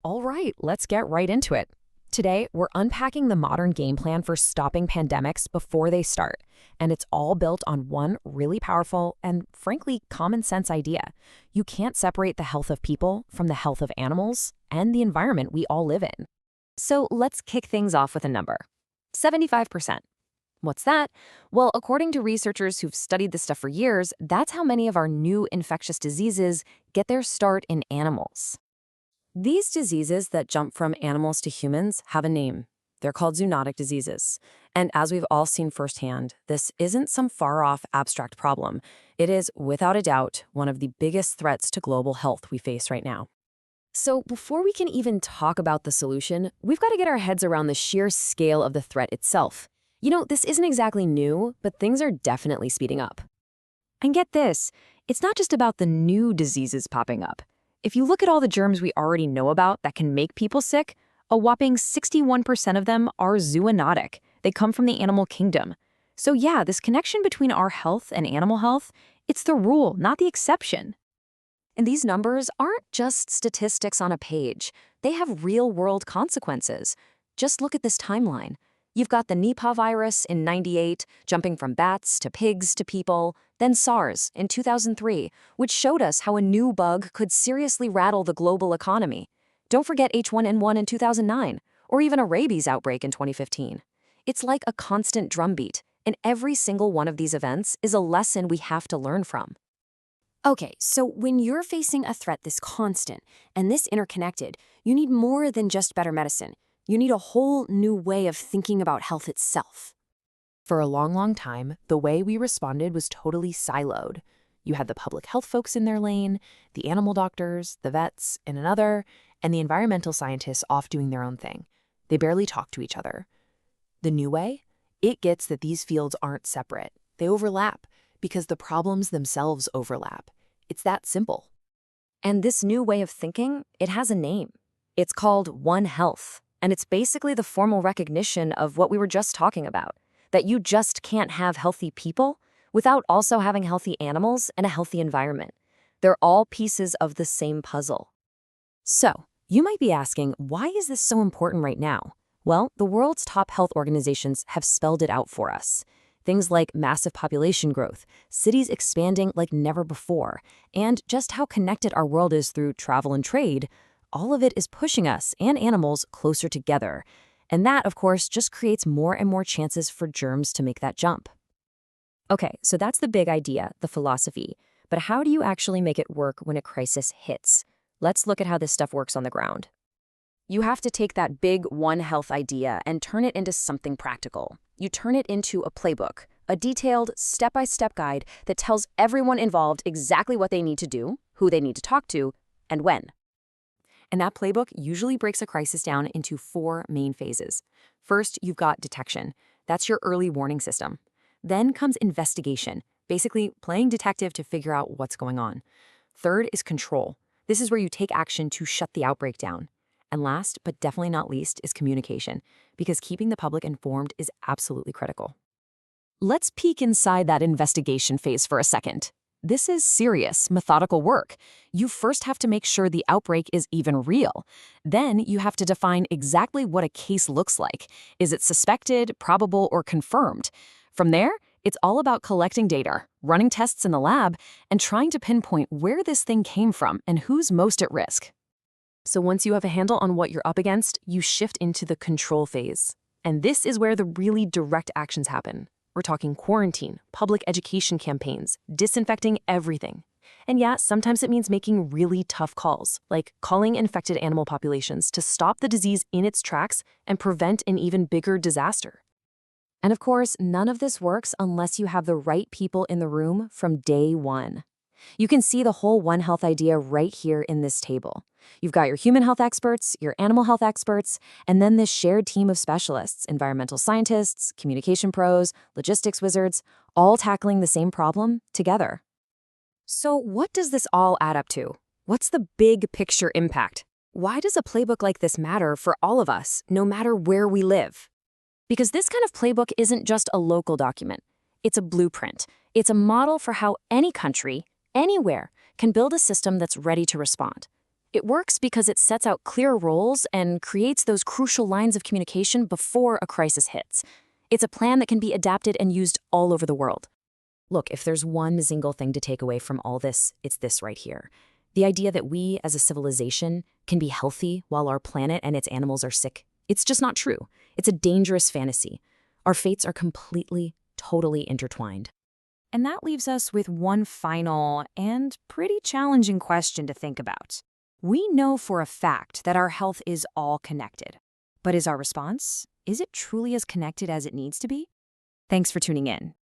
All right, let's get right into it. Today, we're unpacking the modern game plan for stopping pandemics before they start, and it's all built on one really powerful and, frankly, common sense idea. You can't separate the health of people from the health of animals and the environment we all live in. So let's kick things off with a number: 75%. What's that? Well, according to researchers who've studied this stuff for years, that's how many of our new infectious diseases get their start in animals. These diseases that jump from animals to humans have a name. They're called zoonotic diseases. And as we've all seen firsthand, this isn't some far-off abstract problem. It is, without a doubt, one of the biggest threats to global health we face right now. So before we can even talk about the solution, we've got to get our heads around the sheer scale of the threat itself. This isn't exactly new, but things are definitely speeding up. And get this, it's not just about the new diseases popping up. If you look at all the germs we already know about that can make people sick, a whopping 61% of them are zoonotic. They come from the animal kingdom. So yeah, this connection between our health and animal health, it's the rule, not the exception. And these numbers aren't just statistics on a page. They have real-world consequences. Just look at this timeline. You've got the Nipah virus in '98, jumping from bats to pigs to people, then SARS in 2003, which showed us how a new bug could seriously rattle the global economy. Don't forget H1N1 in 2009, or even a rabies outbreak in 2015. It's like a constant drumbeat, and every single one of these events is a lesson we have to learn from. Okay, so when you're facing a threat this constant and this interconnected, you need more than just better medicine. You need a whole new way of thinking about health itself. For a long time, the way we responded was totally siloed. You had the public health folks in their lane, the animal doctors, the vets in another, and the environmental scientists off doing their own thing. They barely talked to each other. The new way? It gets that these fields aren't separate. They overlap because the problems themselves overlap. It's that simple. And this new way of thinking, it has a name. It's called One Health. And it's basically the formal recognition of what we were just talking about, that you just can't have healthy people without also having healthy animals and a healthy environment. They're all pieces of the same puzzle. So, you might be asking, why is this so important right now? Well, the world's top health organizations have spelled it out for us. Things like massive population growth, cities expanding like never before, and just how connected our world is through travel and trade. All of it is pushing us and animals closer together. And that, of course, just creates more and more chances for germs to make that jump. Okay, so that's the big idea, the philosophy. But how do you actually make it work when a crisis hits? Let's look at how this stuff works on the ground. You have to take that big One Health idea and turn it into something practical. You turn it into a playbook, a detailed, step-by-step guide that tells everyone involved exactly what they need to do, who they need to talk to, and when. And that playbook usually breaks a crisis down into 4 main phases. First, you've got detection. That's your early warning system. Then comes investigation, basically playing detective to figure out what's going on. Third is control. This is where you take action to shut the outbreak down. And last, but definitely not least, is communication, because keeping the public informed is absolutely critical. Let's peek inside that investigation phase for a second. This is serious, methodical work. You first have to make sure the outbreak is even real. Then you have to define exactly what a case looks like. Is it suspected, probable, or confirmed? From there, it's all about collecting data, running tests in the lab, and trying to pinpoint where this thing came from and who's most at risk. So once you have a handle on what you're up against, you shift into the control phase. And this is where the really direct actions happen. We're talking quarantine, public education campaigns, disinfecting everything. And yeah, sometimes it means making really tough calls, like calling infected animal populations to stop the disease in its tracks and prevent an even bigger disaster. And of course, none of this works unless you have the right people in the room from day one. You can see the whole One Health idea right here in this table. You've got your human health experts, your animal health experts, and then this shared team of specialists, environmental scientists, communication pros, logistics wizards, all tackling the same problem together. So what does this all add up to? What's the big picture impact? Why does a playbook like this matter for all of us, no matter where we live? Because this kind of playbook isn't just a local document. It's a blueprint. It's a model for how any country, anywhere, can build a system that's ready to respond. It works because it sets out clear roles and creates those crucial lines of communication before a crisis hits. It's a plan that can be adapted and used all over the world. Look, if there's one single thing to take away from all this, it's this right here. The idea that we, as a civilization, can be healthy while our planet and its animals are sick. It's just not true. It's a dangerous fantasy. Our fates are completely, totally intertwined. And that leaves us with one final and pretty challenging question to think about. We know for a fact that our health is all connected. But is our response? Is it truly as connected as it needs to be? Thanks for tuning in.